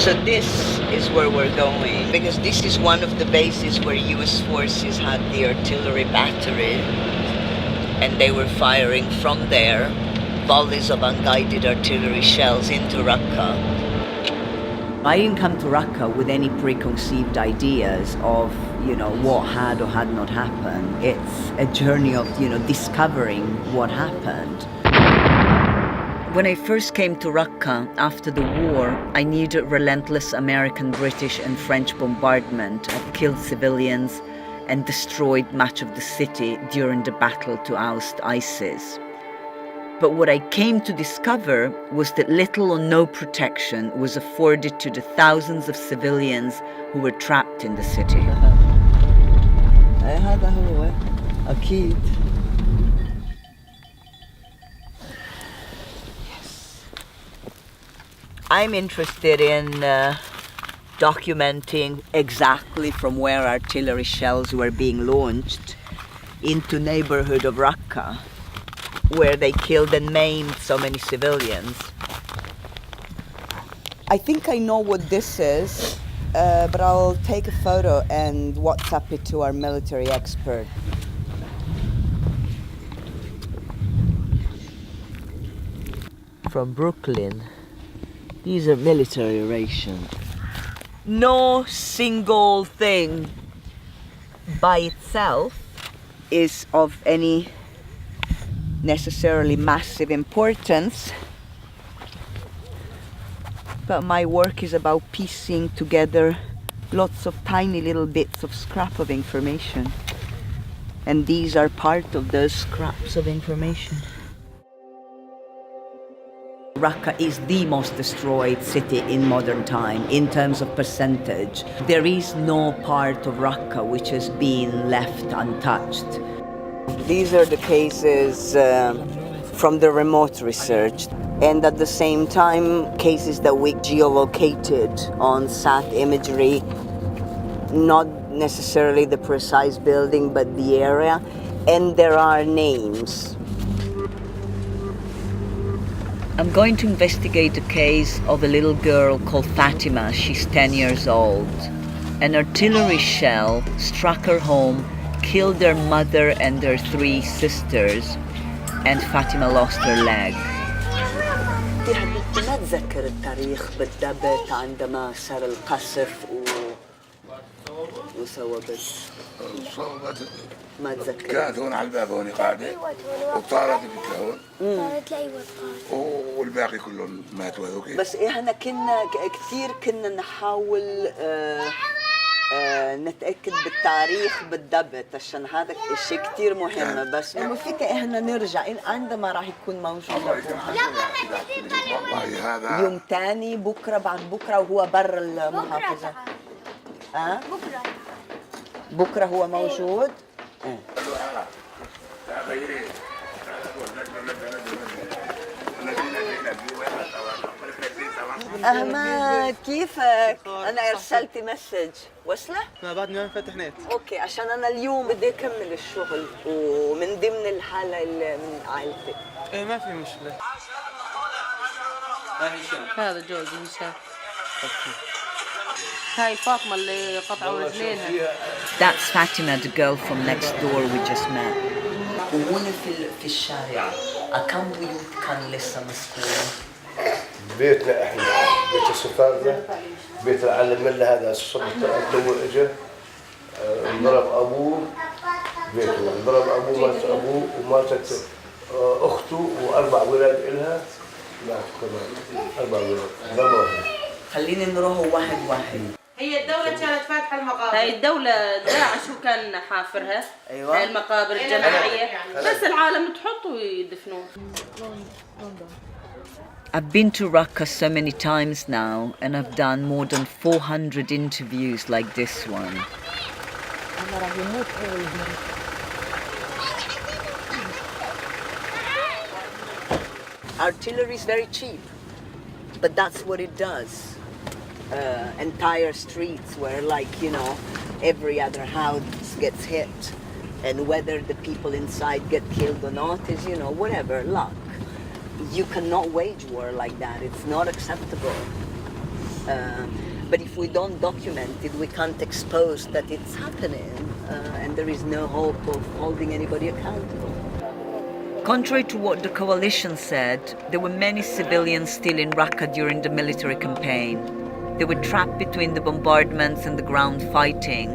So this is where we're going, because this is one of the bases where US forces had the artillery battery, and they were firing from there volleys of unguided artillery shells into Raqqa. I didn't come to Raqqa with any preconceived ideas of, what had or had not happened. It's a journey of, discovering what happened. When I first came to Raqqa after the war, I knew that relentless American, British and French bombardment had killed civilians and destroyed much of the city during the battle to oust ISIS. But what I came to discover was that little or no protection was afforded to the thousands of civilians who were trapped in the city. هذا هو أكيد. I'm interested in documenting exactly from where artillery shells were being launched into neighborhood of Raqqa, where they killed and maimed so many civilians. I think I know what this is, but I'll take a photo and WhatsApp it to our military expert. From Brooklyn. These are military rations. No single thing by itself is of any necessarily massive importance, but my work is about piecing together lots of tiny little bits of scrap of information, and these are part of those scraps of information. Raqqa is the most destroyed city in modern time in terms of percentage. There is no part of Raqqa which has been left untouched. These are the cases from the remote research, and at the same time cases that we geolocated on sat imagery, not necessarily the precise building but the area, and there are names. I'm going to investigate the case of a little girl called Fatima. She's 10 years old. An artillery shell struck her home, killed her mother and her 3 sisters, and Fatima lost her leg. ما أتذكر التاريخ بالضبط عندما صار القصف وصوبت. ما أتذكر. كانت هون على الباب هون قاعدة وطارت بتلاقون. طارت لأيوة والباقي كلهم ماتوا هذوك. بس إحنا كنا نحاول نتأكد بالتاريخ بالضبط عشان هذا الشيء كتير مهم، بس ما فيك إحنا نرجع عندما راح يكون موجود يوم تاني بكرة بعد بكرة وهو برا المحافظة. بكرة هو موجود؟ أحمد كيفك؟ أنا أرسلت مسج، وصله؟ ما بعدني ما فتح نت. أوكي، عشان أنا اليوم بدي أكمل الشغل ومن ضمن الحالة اللي من عائلتي. إيه ما في مشكلة. هذا جوزي هشام. هاي فاطمة اللي قطعوا رجلينها. That's Fatima, the girl from next door we just met. وهنا في الشارع كم بيوت كان لسه مسكونة؟ بيتنا احنا بيت السلطان ده بيت العلم الله هذا الصبح تو اجى انضرب ابوه بيته انضرب ابوه مات ابوه وماتت اخته و4 اولاد إلها ماتوا كمان 4 اولاد ضربوا واحد. خلينا نروح واحد. هي الدولة كانت فاتحة المقابر. هاي الدولة داعش وكان حافرها. أيوة. هاي المقابر الجماعية بس العالم تحط ويدفنوه. I've been to Raqqa so many times now, and I've done more than 400 interviews like this one. Artillery is very cheap, but that's what it does. Entire streets where, every other house gets hit, and whether the people inside get killed or not is, whatever, luck. You cannot wage war like that. It's not acceptable. But if we don't document it, we can't expose that it's happening, and there is no hope of holding anybody accountable. Contrary to what the coalition said, there were many civilians still in Raqqa during the military campaign. They were trapped between the bombardments and the ground fighting,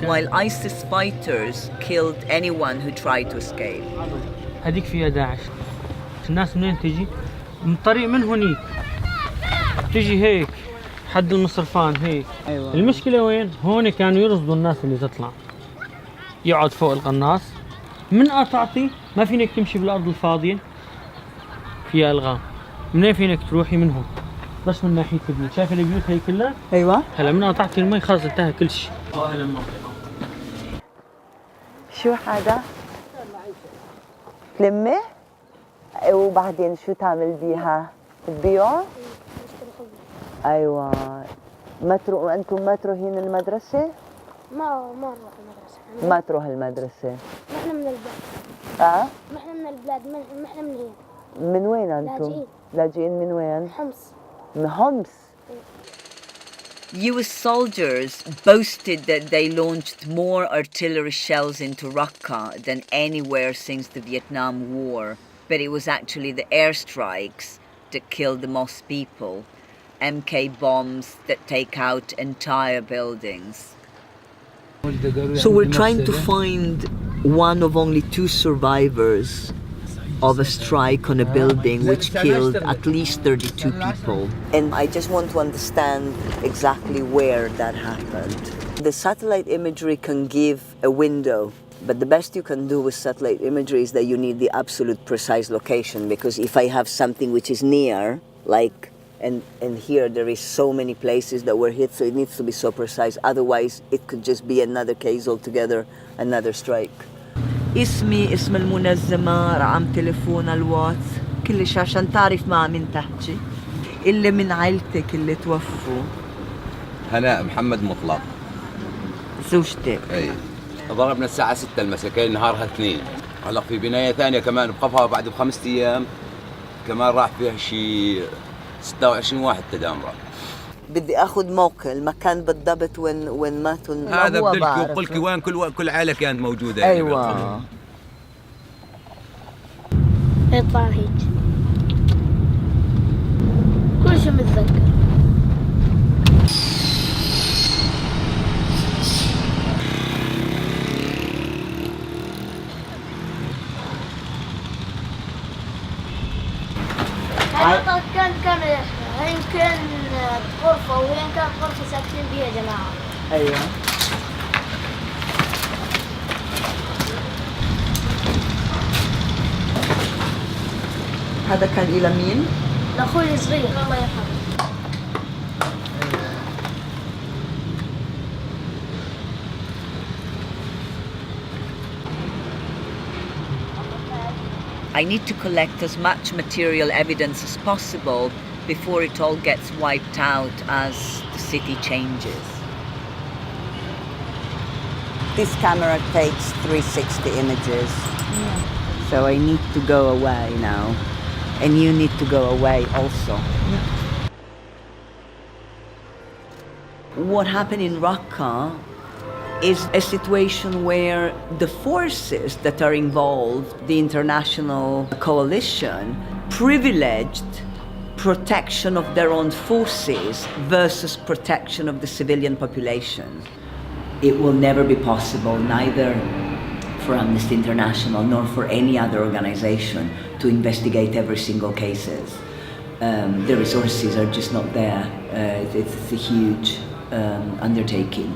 while ISIS fighters killed anyone who tried to escape. هذيك فيها داعش. الناس منين تجي؟ من طريق من هونيك. تجي هيك حد المصرفان هيك. أيوة. المشكلة وين؟ هون كانوا يرصدوا الناس اللي تطلع. يقعد فوق القناص. من قطعتي ما فينك تمشي بالأرض الفاضية. فيها ألغام. منين فينك تروحي؟ من هون. بس من ناحية البيوت، شايف البيوت هي كلها؟ ايوه. هلا من قطعتي المي خلص انتهى كل شيء. هاي المنطقة. شو هذا؟ تلمه؟ وبعدين شو تعمل بيها؟ تبيعه؟ ايوه. وانتم ما تروحين المدرسة؟ ما نروح المدرسة. ما تروح المدرسة؟ نحن من البلاد. نحن من البلاد، نحن من هنا. من وين انتم؟ لاجئين من وين؟ حمص. من حمص. US soldiers boasted that they launched more artillery shells into Raqqa than anywhere since the Vietnam War, but it was actually the airstrikes that killed the most people, MK bombs that take out entire buildings. So we're trying to find one of only 2 survivors of a strike on a building which killed at least 32 people. And I just want to understand exactly where that happened. The satellite imagery can give a window, but the best you can do with satellite imagery is that you need the absolute precise location, because if I have something which is near, like, and here there is so many places that were hit, so it needs to be so precise, otherwise it could just be another case altogether, another strike. اسمي اسم المنظمة، رقم تليفون الواتس، كلش عشان تعرف مع مين تحكي. اللي من عيلتك اللي توفوا. هناء محمد مطلق. زوجتك. اي. ضربنا الساعة 6 المساء، كان نهارها 2. هلا في بناية ثانية كمان بقفها بعد ب5 أيام، كمان راح فيها شي 26 واحد تدامرة. بدي اخذ موقع المكان بالضبط وين ماتوا. هذا بدلك وقلك وين كل عائله كانت موجوده يعني. ايوه. يطلع هيك كل شيء متذكر. هاي هين كان غرفة وهين كانت غرفة ساكنين بيها جماعة. أيوة. هذا كان إلى مين؟ لأخوي الصغير الله يرحمه. I need to collect as much material evidence as possible before it all gets wiped out as the city changes. This camera takes 360 images. Yeah. So I need to go away now. And you need to go away also. Yeah. What happened in Raqqa is a situation where the forces that are involved, the international coalition, privileged protection of their own forces versus protection of the civilian population. It will never be possible, neither for Amnesty International nor for any other organization, to investigate every single cases. The resources are just not there. It's a huge undertaking.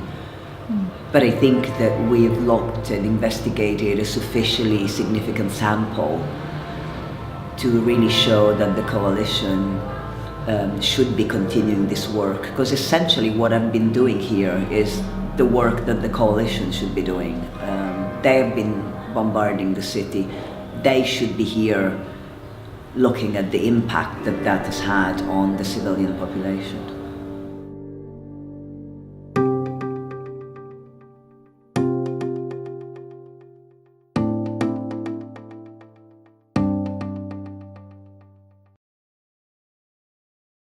But I think that we've looked and investigated a sufficiently significant sample to really show that the coalition should be continuing this work. Because essentially what I've been doing here is the work that the coalition should be doing. They have been bombarding the city. They should be here looking at the impact that that has had on the civilian population.